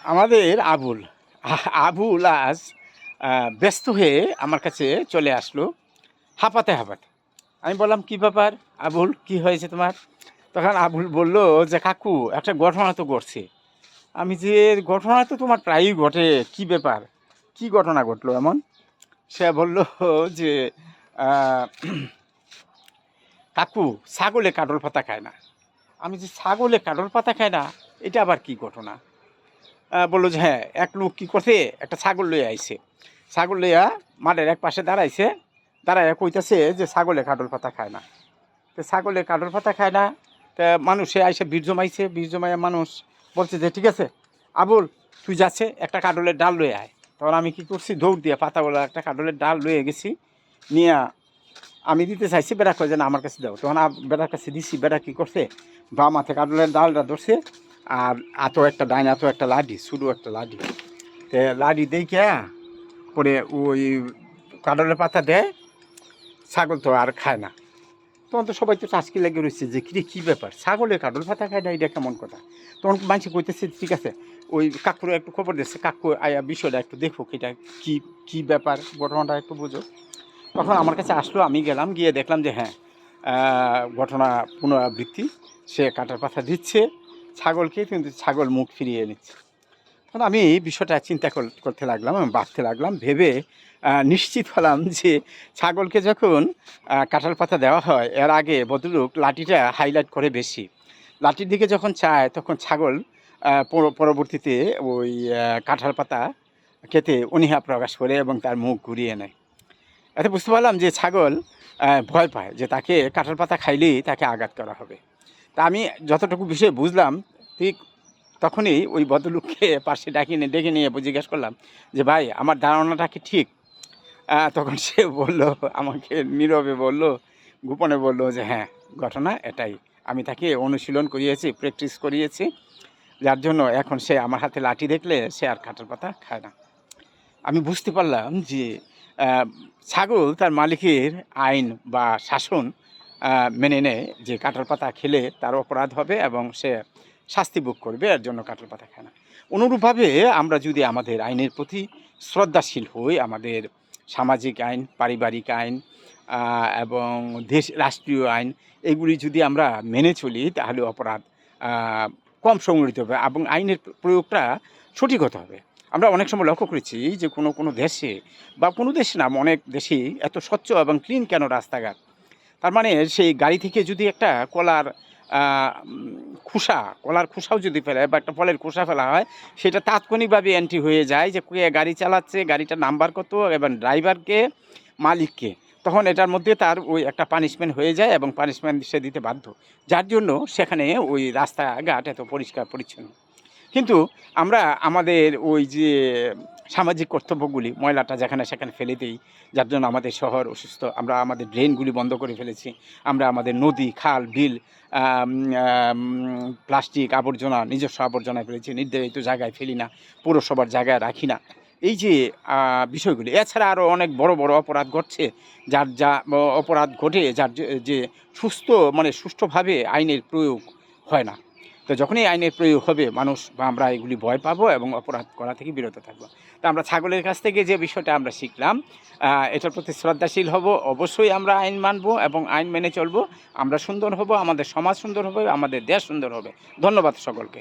আমাদের আবুল আজ ব্যস্ত হয়ে আমার কাছে চলে আসলো হাঁপাতে হাঁপাতে। আমি বললাম, কি ব্যাপার আবুল, কি হয়েছে তোমার? তখন আবুল বলল যে, কাকু একটা ঘটনা তো ঘটছে। আমি যে, ঘটনা তো তোমার প্রায়ই ঘটে, কি ব্যাপার, কি ঘটনা ঘটলো এমন? সে বলল যে, আহ, কাকু ছাগলে কাঠল পাতা খায় না। আমি যে, ছাগলে কাঠল পাতা খায় না, এটা আবার কি ঘটনা? বললো যে, হ্যাঁ, এক লোক কী করছে, একটা ছাগল লইয়া আইছে। ছাগল লইয়া মাঠের এক পাশে দাঁড়াইছে, দাঁড়াইয়া কইতাছে যে ছাগলে কাঠল পাতা খায় না। তো ছাগলে কাঠল পাতা খায় না, তা মানুষে আইসে বীর জমাইছে, বীর জমাইয়া মানুষ বলছে যে, ঠিক আছে আবুল, তুই যাচ্ছে একটা কাঠলের ডাল লয়ে আয়। তখন আমি কি করছি, দৌড় দিয়ে পাতাগুলো একটা কাঠলের ডাল লয়ে গেছি, নিয়ে আমি দিতে চাইছি, বেটা কয় যে না, আমার কাছে দাও। তখন বেটার কাছে দিছি, বেটা কী করছে, বাম হাতে কাঠলের ডালটা ধরছে, আর আতো একটা ডাইন আতো একটা লাঠি, শুধু একটা লাঠি, লাঠি দেখে পরে ওই কাঠলের পাতা দেয়, ছাগল তো আর খায় না। তখন তো সবাই তো টাচকি লেগে রয়েছে যে, কিরে কী ব্যাপার, ছাগলে কাঠল পাতা খায় না, এটা কেমন কথা? তখন মানুষ কইতেছে, ঠিক আছে, ওই কাকুরে একটু খবর দিচ্ছে, কাকু আয়া বিষয়টা একটু দেখো, এটা কী কী ব্যাপার, ঘটনাটা একটু বুঝো। তখন আমার কাছে আসলো, আমি গেলাম, গিয়ে দেখলাম যে হ্যাঁ, ঘটনা পুনরাবৃত্তি, সে কাটার পাতা দিচ্ছে ছাগলকে, কিন্তু ছাগল মুখ ফিরিয়ে নিচ্ছে। তখন আমি বিষয়টা চিন্তা করতে লাগলাম এবং ভাবতে লাগলাম, ভেবে নিশ্চিত হলাম যে ছাগলকে যখন কাঁঠাল পাতা দেওয়া হয়, এর আগে ভদ্রলোক লাঠিটা হাইলাইট করে বেশি, লাঠির দিকে যখন চায় তখন ছাগল পরবর্তীতে ওই কাঁঠাল পাতা খেতে অনীহা প্রকাশ করে এবং তার মুখ ঘুরিয়ে নেয়। এতে বুঝতে পারলাম যে ছাগল ভয় পায় যে তাকে কাঁঠাল পাতা খাইলেই তাকে আঘাত করা হবে। তা আমি যতটুকু বিষয় বুঝলাম, ঠিক তখনই ওই ভদ্রলোককে পাশে ডেকে নিয়ে জিজ্ঞেস করলাম যে, ভাই আমার ধারণাটা কি ঠিক? তখন সে বলল, আমাকে নীরবে বলল, গোপনে বলল যে হ্যাঁ, ঘটনা এটাই। আমি তাকে অনুশীলন করিয়েছি, প্র্যাকটিস করিয়েছি, যার জন্য এখন সে আমার হাতে লাঠি দেখলে সে আর কাঁঠাল পাতা খায় না। আমি বুঝতে পারলাম যে ছাগল তার মালিকের আইন বা শাসন মেনে নেয় যে কাঁঠাল পাতা খেলে তার অপরাধ হবে এবং সে শাস্তি ভোগ করবে, এর জন্য কাঁঠাল পাতা খায় না। অনুরূপভাবে আমরা যদি আমাদের আইনের প্রতি শ্রদ্ধাশীল হই, আমাদের সামাজিক আইন, পারিবারিক আইন এবং রাষ্ট্রীয় আইন, এগুলি যদি আমরা মেনে চলি, তাহলে অপরাধ কম সংগঠিত হবে এবং আইনের প্রয়োগটা সঠিক হতে হবে। আমরা অনেক সময় লক্ষ্য করেছি যে কোনো দেশে, বা কোনো দেশে না, অনেক দেশেই এত স্বচ্ছ এবং ক্লিন কেন রাস্তাঘাট? তার মানে সেই গাড়ি থেকে যদি একটা কলার খোসাও যদি ফেলে, বা একটা ফলের খোসা ফেলা হয়, সেটা তাৎক্ষণিকভাবে এন্ট্রি হয়ে যায় যে কে গাড়ি চালাচ্ছে, গাড়িটার নাম্বার কত এবং ড্রাইভারকে, মালিককে। তখন এটার মধ্যে তার ওই একটা পানিশমেন্ট হয়ে যায় এবং পানিশমেন্ট সে দিতে বাধ্য, যার জন্য সেখানে ওই রাস্তাঘাট এত পরিষ্কার পরিচ্ছন্ন। কিন্তু আমরা আমাদের ওই যে সামাজিক কর্তব্যগুলি, ময়লাটা যেখানে সেখানে ফেলে দিই, যার জন্য আমাদের শহর অসুস্থ। আমরা আমাদের ড্রেনগুলি বন্ধ করে ফেলেছি, আমরা আমাদের নদী, খাল, বিল প্লাস্টিক আবর্জনা, নিজস্ব আবর্জনায় ফেলেছি, নির্ধারিত জায়গায় ফেলি না, পৌরসভার জায়গায় রাখি না। এই যে বিষয়গুলি, এছাড়া আরও অনেক বড় বড় অপরাধ ঘটছে, যা অপরাধ ঘটে, যার যে সুষ্ঠুভাবে আইনের প্রয়োগ হয় না। তো যখনই আইনের প্রয়োগ হবে, মানুষ বা আমরা এগুলি ভয় পাবো এবং অপরাধ করা থেকে বিরত থাকবো। তো আমরা ছাগলের কাছ থেকে যে বিষয়টা আমরা শিখলাম, এটার প্রতি শ্রদ্ধাশীল হব, অবশ্যই আমরা আইন মানব এবং আইন মেনে চলবো। আমরা সুন্দর হব, আমাদের সমাজ সুন্দর হবে, আমাদের দেশ সুন্দর হবে। ধন্যবাদ সকলকে।